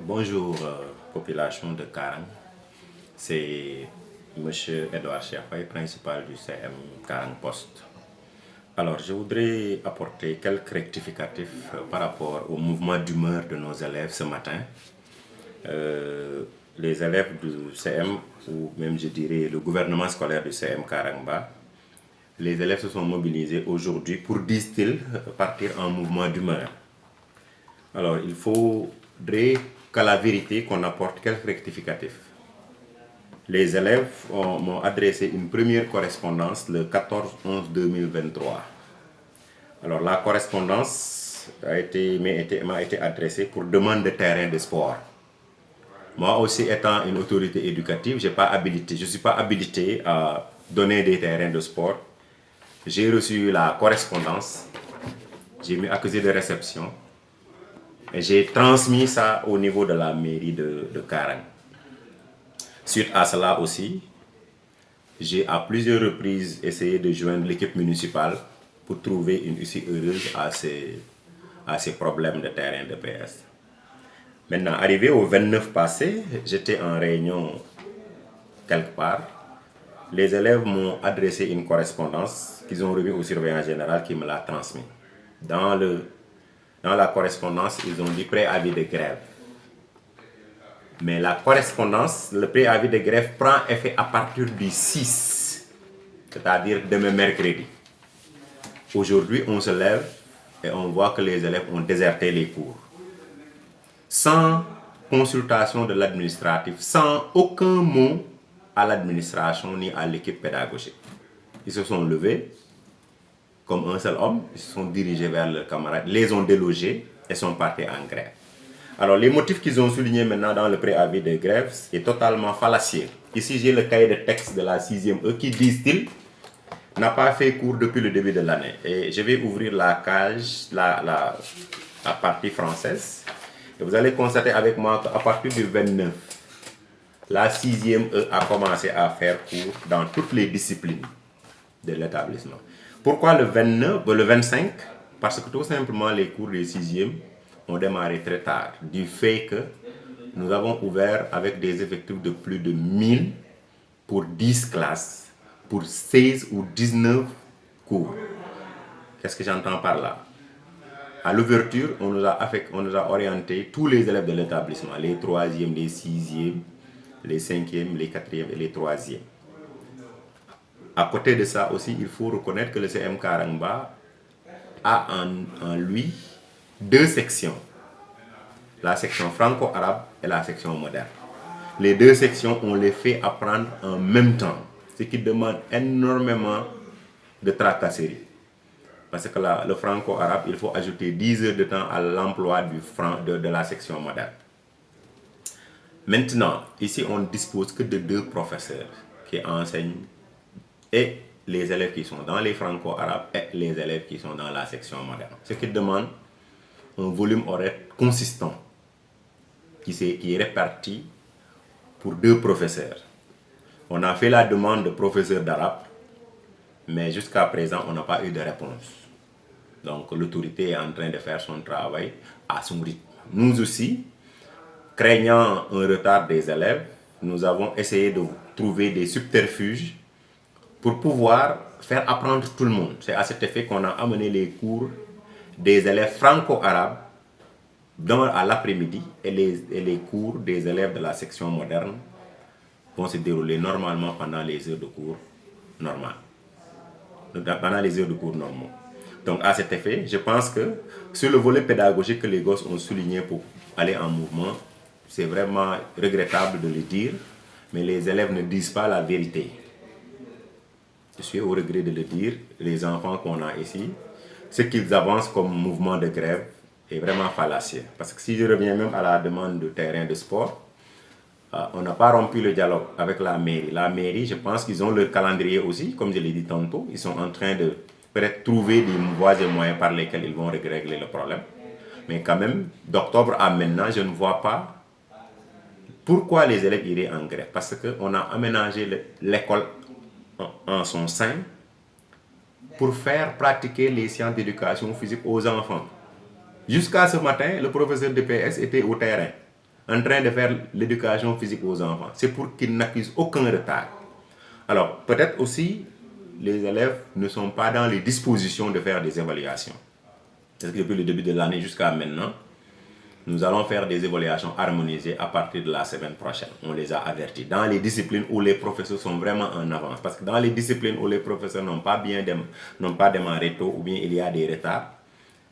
Bonjour, population de Karang. C'est M. Edouard Chiafaye, principal du CM Karang Post. Alors, je voudrais apporter quelques rectificatifs par rapport au mouvement d'humeur de nos élèves ce matin. Les élèves du CM, ou même je dirais le gouvernement scolaire du CM Karangba, les élèves se sont mobilisés aujourd'hui pour, disent-ils, partir en mouvement d'humeur. Alors, il faudrait qu'à la vérité qu'on apporte quelques rectificatifs. Les élèves m'ont adressé une première correspondance le 14-11-2023. Alors, la correspondance m'a été adressée pour demande de terrain de sport. Moi aussi, étant une autorité éducative, je ne suis pas habilité à donner des terrains de sport. J'ai reçu la correspondance, j'ai mis accusé de réception et j'ai transmis ça au niveau de la mairie de Karang. Suite à cela aussi, j'ai à plusieurs reprises essayé de joindre l'équipe municipale pour trouver une issue heureuse à ces problèmes de terrain de PS. Maintenant, arrivé au 29 passé, j'étais en réunion quelque part. Les élèves m'ont adressé une correspondance qu'ils ont remis au surveillant général qui me l'a transmis. Dans la correspondance, ils ont dit préavis de grève. Mais la correspondance, le préavis de grève prend effet à partir du 6, c'est-à-dire demain mercredi. Aujourd'hui, on se lève et on voit que les élèves ont déserté les cours. Sans consultation de l'administratif, sans aucun mot à l'administration ni à l'équipe pédagogique. Ils se sont levés comme un seul homme, ils se sont dirigés vers leurs camarades, les ont délogés et sont partis en grève. Alors, les motifs qu'ils ont soulignés maintenant dans le préavis de grève est totalement fallacieux. Ici, j'ai le cahier de texte de la 6e E qui, disent-ils, n'a pas fait cours depuis le début de l'année. Et je vais ouvrir la cage, la partie française. Et vous allez constater avec moi qu'à partir du 29, la 6e E a commencé à faire cours dans toutes les disciplines de l'établissement. Pourquoi le 25? Parce que tout simplement les cours des 6e ont démarré très tard, du fait que nous avons ouvert avec des effectifs de plus de 1000 pour 10 classes, pour 16 ou 19 cours. Qu'est-ce que j'entends par là? À l'ouverture, on nous a orienté tous les élèves de l'établissement, les 3e, les 6e, les 5e, les 4e et les 3e. À côté de ça aussi, il faut reconnaître que le CM Karangba a en lui deux sections. La section franco-arabe et la section moderne. Les deux sections, on les fait apprendre en même temps, ce qui demande énormément de tracasserie. Parce que le franco-arabe, il faut ajouter 10 heures de temps à l'emploi de la section moderne. Maintenant, ici, on ne dispose que de 2 professeurs qui enseignent et les élèves qui sont dans les franco-arabes et les élèves qui sont dans la section moderne. Ce qui demande un volume horaire consistant qui est réparti pour 2 professeurs. On a fait la demande de professeur d'arabe, mais jusqu'à présent, on n'a pas eu de réponse. Donc, l'autorité est en train de faire son travail à son rythme. Nous aussi, craignant un retard des élèves, nous avons essayé de trouver des subterfuges pour pouvoir faire apprendre tout le monde. C'est à cet effet qu'on a amené les cours des élèves franco-arabes à l'après-midi et les cours des élèves de la section moderne vont se dérouler normalement pendant les heures de cours normales. Pendant les heures de cours normaux. Donc à cet effet, je pense que sur le volet pédagogique que les gosses ont souligné pour aller en mouvement, c'est vraiment regrettable de le dire, mais les élèves ne disent pas la vérité. Je suis au regret de le dire, les enfants qu'on a ici, ce qu'ils avancent comme mouvement de grève est vraiment fallacieux. Parce que si je reviens même à la demande de terrain de sport, on n'a pas rompu le dialogue avec la mairie. La mairie, je pense qu'ils ont leur calendrier aussi, comme je l'ai dit tantôt. Ils sont en train de peut-être trouver des voies et moyens par lesquels ils vont régler le problème. Mais quand même, d'octobre à maintenant, je ne vois pas pourquoi les élèves iraient en grève. Parce qu'on a aménagé l'école en son sein pour faire pratiquer les sciences d'éducation physique aux enfants. Jusqu'à ce matin, le professeur de PS était au terrain. en train de faire l'éducation physique aux enfants. C'est pour qu'ils n'accusent aucun retard. Alors, peut-être aussi, les élèves ne sont pas dans les dispositions de faire des évaluations. Parce que depuis le début de l'année jusqu'à maintenant, nous allons faire des évaluations harmonisées à partir de la semaine prochaine. On les a avertis. Dans les disciplines où les professeurs sont vraiment en avance. Parce que dans les disciplines où les professeurs n'ont pas démarré tôt ou bien il y a des retards,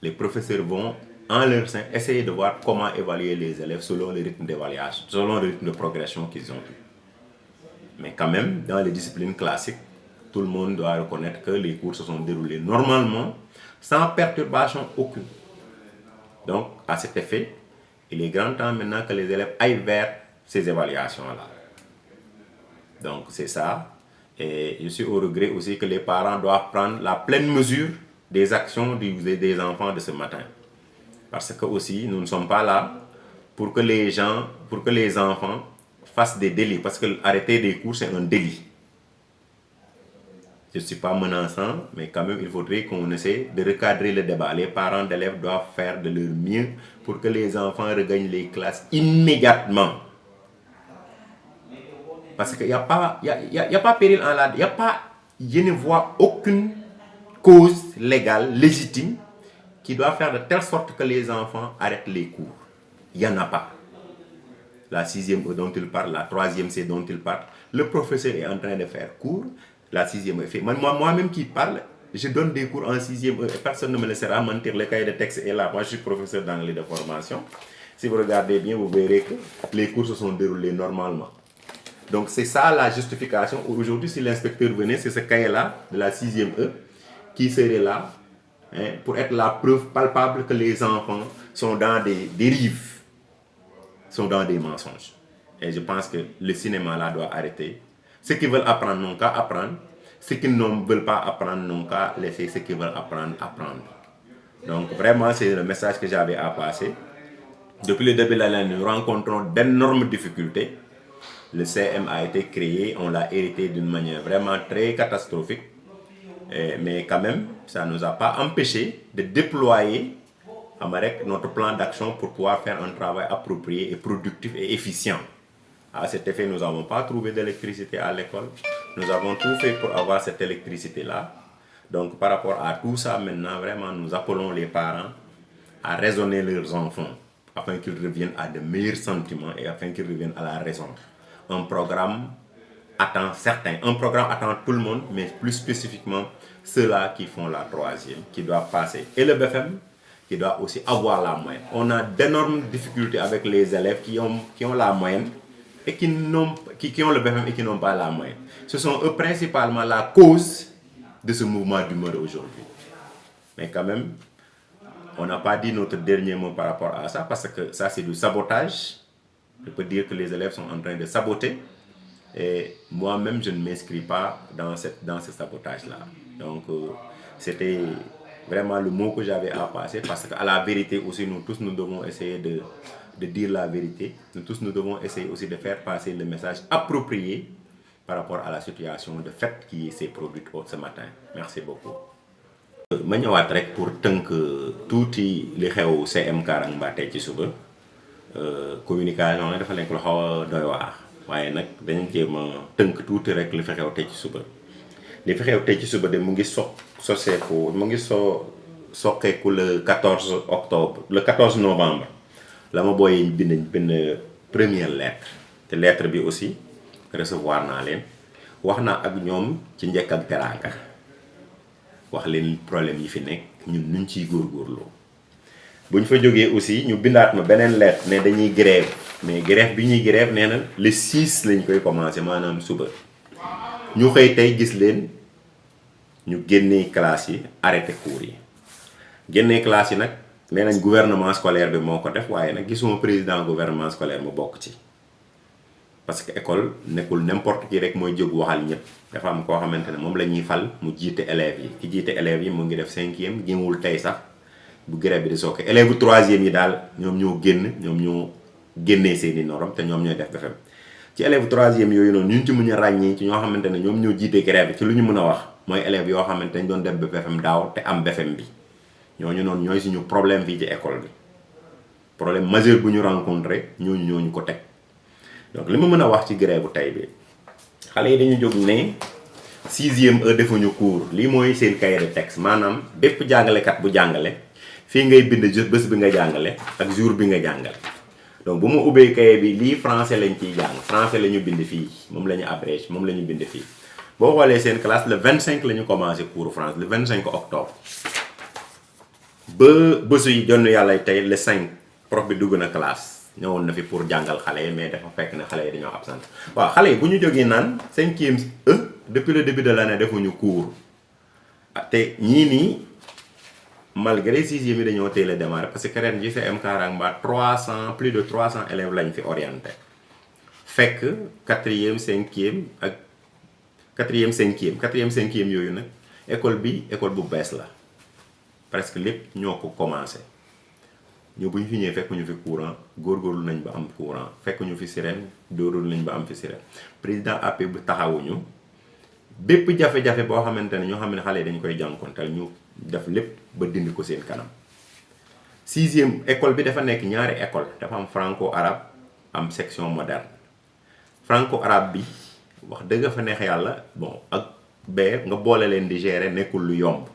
les professeurs vont en leur sein essayer de voir comment évaluer les élèves selon le rythme d'évaluation, selon le rythme de progression qu'ils ont eu. Mais quand même, dans les disciplines classiques, tout le monde doit reconnaître que les cours se sont déroulés normalement, sans perturbation aucune. Donc, à cet effet, il est grand temps maintenant que les élèves aillent vers ces évaluations-là. Donc, c'est ça. Et je suis au regret aussi que les parents doivent prendre la pleine mesure des actions des enfants de ce matin. Parce que aussi, nous ne sommes pas là pour que les enfants fassent des délits. Parce que arrêter des cours, c'est un délit. Je ne suis pas menaçant, mais quand même, il faudrait qu'on essaie de recadrer le débat. Les parents d'élèves doivent faire de leur mieux pour que les enfants regagnent les classes immédiatement. Parce qu'il n'y a pas péril en la... Je ne vois aucune cause légale, légitime, qui doit faire de telle sorte que les enfants arrêtent les cours. Il n'y en a pas. La 6e dont il parle, la 3e C dont il parle, le professeur est en train de faire cours. La 6e fait. Moi-même qui parle, je donne des cours en 6e et personne ne me laissera mentir. Le cahier de texte est là. Moi, je suis professeur d'anglais de formation. Si vous regardez bien, vous verrez que les cours se sont déroulés normalement. Donc, c'est ça la justification. Aujourd'hui, si l'inspecteur venait, c'est ce cahier-là de la 6e E qui serait là pour être la preuve palpable que les enfants sont dans des dérives, sont dans des mensonges. Et je pense que le cinéma là doit arrêter. Ceux qui veulent apprendre n'ont qu'à apprendre. Ceux qui ne veulent pas apprendre n'ont qu'à laisser ceux qui veulent apprendre. Donc vraiment, c'est le message que j'avais à passer. Depuis le début de l'année, nous rencontrons d'énormes difficultés. Le CM a été créé, on l'a hérité d'une manière vraiment très catastrophique. Mais quand même, ça ne nous a pas empêché de déployer notre plan d'action pour pouvoir faire un travail approprié et productif et efficient. À cet effet, nous n'avons pas trouvé d'électricité à l'école. Nous avons tout fait pour avoir cette électricité-là. Donc, par rapport à tout ça, maintenant, vraiment, nous appelons les parents à raisonner leurs enfants afin qu'ils reviennent à de meilleurs sentiments et afin qu'ils reviennent à la raison. Un programme attend certains. Un programme attend tout le monde, mais plus spécifiquement ceux-là qui font la 3e, qui doivent passer. Et le BFM, qui doit aussi avoir la moyenne. On a d'énormes difficultés avec les élèves qui ont la moyenne et qui ont le BFM et qui n'ont pas la moyenne. Ce sont eux principalement la cause de ce mouvement d'humeur aujourd'hui. Mais quand même, on n'a pas dit notre dernier mot par rapport à ça, parce que ça c'est du sabotage. Je peux dire que les élèves sont en train de saboter. Et moi-même, je ne m'inscris pas dans ce sabotage-là. Donc, c'était vraiment le mot que j'avais à passer, parce qu'à la vérité aussi, nous tous, nous devons essayer de dire la vérité. Nous tous, nous devons essayer aussi de faire passer le message approprié par rapport à la situation de fait qui s'est produite ce matin. Merci beaucoup. ma ñëwaat rek pour tënk tuuti li xew CM Karang Mba tey ci suba communication nag dafa nekk lu xaw a doy waar waaye nag dañu jéem a tënk tuuti rek li fi xew tey ci suba li fi xew tey ci suba de mu ngi soqeeku le 14 octobre le 14 novembre la ma booyee bind première lettre te lettre bi aussi recevoir naa leen wax naa ak ñoom ci njëkk ak teraanga wax leen problème yi fi nekk ñun nuñ ciy góorgóorloo buñ fa jógee aussi ñu bindaat ma beneen lettre ne dañuy grève mais grève bi ñuy grève nee na le 6 lañ koy commencé maanaam suba ñu xëy tey gis leen ñu génnee classe yi arrêté cours yi génnee classe yi nag nee nañ gouvernement scolaire bi moo ko def waaye nag gisuma président gouvernement scolaire mu bokk ci parce que école nekkul n'importe qui rek mooy jóg waxal ñëpp dafa am koo xamante ne moom la ñuy fal mu jiite élèves yi ki jiite élèves yi mu ngi def 5e gémmul tey sax bu grève bi di sooke élèves bu 3e yi daal ñoom ñoo génnee seeni normes te ñoom ñooy def BFEM ci élèves 3e yooyu noonu ñu ci mën a ràññee ci ñoo xamante ne ñoom ñoo jiite grève bi ci lu ñu mën a wax mooy élèves yoo xamante ne doon def BFEM daaw te am BFEM bi ñooñu noonu ñooy suñu problème fii ci école bi problème majeur bu ñu rencontré ñooñu ko teg. donc li ma mën a wax ci grève bu tey bi xale yi dañu jóg ne 6e defuñu cours lii mooy seen cahier de texte maanaam bépp jàngalekat bu jàngale fii ngay bind bés bi nga jàngale ak jour bi nga jàngale. donc bu ma ubbee cahier bi lii français lañ ciy jàng français la ñu bind fii moom la ñu abrégé moom la ñu bind fii boo xoolee seen classe le 25 la ñu commencé cours France le 25 octobre ba bésu yi jonn yàlla tey le 5 prof bi dugg na classe ñëwoon na fi pour jàngal xale yi mais dafa fekk ne xale yi dañoo absent. waaw xale yi bu ñu jógee naan 5e depuis le début de l'année defuñu cours te ñii nii malgré 6e yi dañoo teel a démarrer parce que ren ji CM Karang Ba plus de 300 élèves lañ fi orienté fekk 4e 5e ak 4e 5e yooyu nag école bu bees la presque lépp ñoo ko commencé ñu bu ñu fi ñëwee fekk ñu fi courant góorgóorlu nañ ba am courant fekk ñu fi sirène dóorul nañ ba am fi sirène président AP bu taxawuñu bépp jafe-jafe boo xamante ne ñoo xam ne xale yi dañ koy jànkonteel ñu def lépp ba dindi ko seen kanam. 6e école bi dafa nekk ñaari école dafa am franco arabe am section moderne franco arabe bi wax dëgg fa neex yàlla bon ak bee nga boole leen di gérer nekkul lu yomb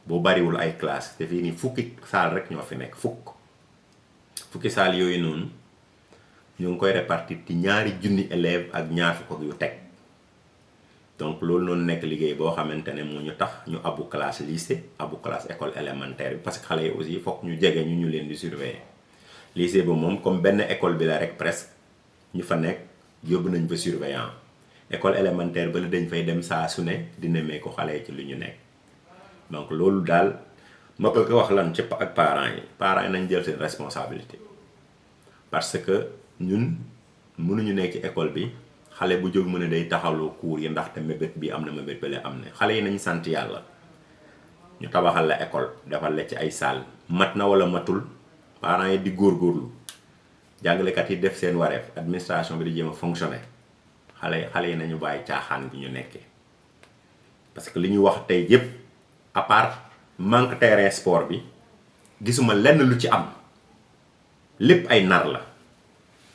boo bariwul ay classe te fii nii fukki saal rek ñoo fi nekk fukki saal yooyu noonu ñu ngi koy répartir ci ñaari junni élèves ak ñaar fukk yu teg. donc loolu noonu nekk liggéey boo xamante ne moo ñu tax ñu abu classe lycée abu classe école élémentaire bi parce que xale yi aussi fokk ñu jege ñu leen di surveiller lycée ba moom comme benn école bi la rek presque ñu fa nekk yóbbu nañ fa surveillant école élémentaire ba la dañ fay dem saa su ne di nemee ko xale yi ci lu ñu nekk. donc loolu daal ma bëgg wax lan ci ak parents yi nañ jël seen responsabilité parce que ñun mënuñu nekk ci école bi. xale bu jóg mën a day taxawloo cours yi ndaxte mébét bi am na mébét bële am na xale yi nañ sant yàlla ñu tabaxal la école defal la ci ay salle mat na wala matul parents yi di góorgóorlu jàngalekat yi def seen wareef administration bi di jéem a fonctionner xale yi nañu bàyyi caaxaan bi ñu nekkee parce que li ñu wax tey yépp à part manque terrain sport bi gisuma lenn lu ci am lépp ay nar la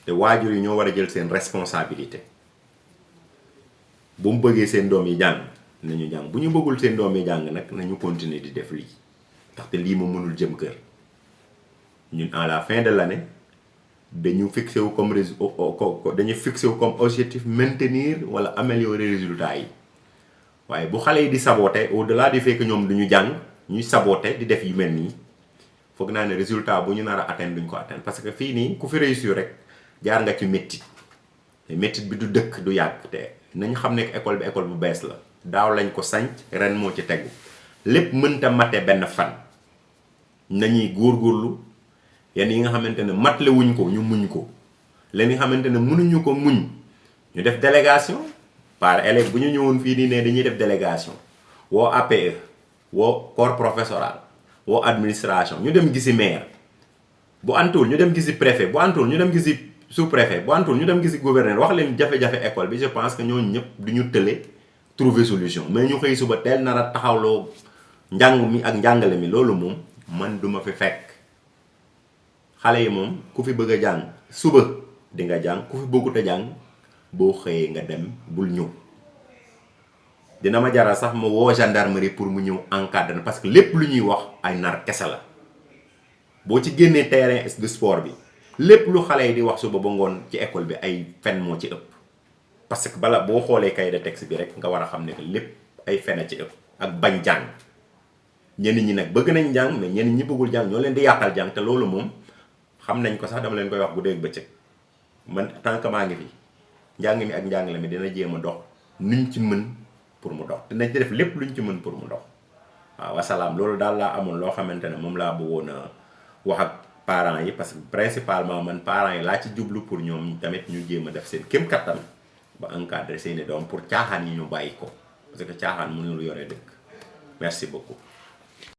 te waajur yi ñoo war a jël seen responsabilité. bu mu bëggee seen doom yi jàng nañu jàng bu ñu bëggul seen doom yi jàng nag nañu continuer di def lii ndaxte lii ma mënul jëm kër ñun à la fin de l'année dañu fixé wu comme objectif maintenir wala améliorer résultats yi waaye bu xale yi di saboter au-delà du fait que ñoom duñu jàng ñuy saboter di def yu mel nii foog naa ne résultat bu ñu nar a atteindre duñ ko atteindre parce que fii nii ku fi réussir rek jaar nga ci métti bi du dëkk du yàgg te nañ xam ne école bi école bu bees la daaw lañ ko sanc ren moo ci tegu lépp mënta mate benn fan nañuy góorgóorlu yenn yi nga xamante ne matle wuñ ko ñu muñ ko leen yi xamante ne mënuñu ko muñ ñu def délégation par élève bu ñu ñëwoon fii nii ne dañuy def délégation woo APE woo corps professoral woo administration ñu dem gisi maire bu antuwul ñu dem gisi préfet bu antuwul ñu dem gisi sous-préfet bu antuwul ñu dem gisi gouverneur wax leen jafe-jafe école bi je pense que ñooñu ñëpp du ñu tële trouver solution mais ñu xëy suba teel nar a taxawloo njàng mi ak njàngale mi loolu moom man duma fi fekk xale yi moom ku fi bëgg a jàng suba di nga jàng ku fi bëggut a jàng boo xëyee nga dem bul ñëw dina ma jaral sax ma woo gendarmerie pour mu ñëw encadrer parce que lépp lu ñuy wax ay nar kese la boo ci génnee terrain de sport bi lépp lu xale yi di wax suba ba ngoon ci école bi ay fen moo ci ëpp parce que bala boo xoolee cahier de texte bi rek nga war a xam ne que lépp ay fen a ci ëpp ak bañ jàng ñenn ñi nag bëgg nañ jàng mais ñenn ñi bëggul jàng ñoo leen di yàqal jàng te loolu moom xam nañ ko sax dama leen koy wax bu dee bëccëg man tant que maa ngi fi njàng mi ak njàngale mi dina jéem a dox nuñ ci mën pour mu dox dinañ ci def lépp luñ ci mën pour mu dox waaw wasalaam loolu daal laa amoon loo xamante ne moom laa bëggoon a wax ak parents yi parce que principalement man parents yi laa ci jublu pour ñoom tamit ñu jéem a def seen kéem kattan ba encadrer seeni doom pour caaxaan yi ñu bàyyi ko parce que caaxaan mënul yore dëkk merci beaucoup